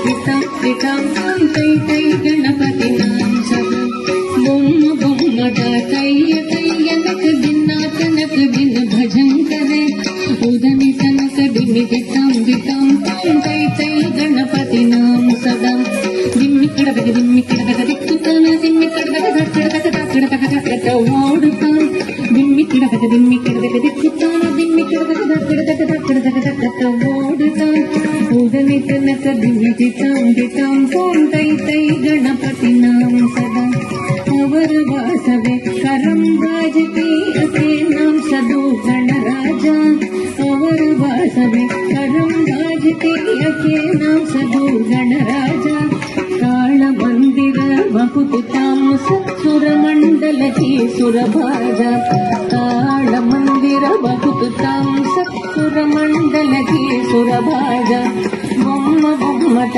గిటాం తై తై గణపతినాం సదా బొమ్మ బొమ్మట తయ్య తయ్యనక దిన్నాక నక దిన భజం కరే ఉదని తనక దిమి గిటాం తై తై గణపతినాం సదా దిమ్మి కడదగ దిక్కుతాన దిమ్మి కడదగ దక్కడదగ ఓడుతాం దిమ్మి కడదగ దిక్కుతాన దిమ్మి కడదగ ఓడుతాం ఉదని తనక దిమి గిటాం తై తై గణపతినాం సదా अवर वासवे करम राजते अके नाम सदो गणराजा अवर वासवे करम राजते अके नाम सदो गणराजा काल मंदिर बहुताम सत्सुर मंडल की सुरभाजा काल मंदिर बहुताम सत्सुर मंडल की सुरभाजा बोम्म बोम्मट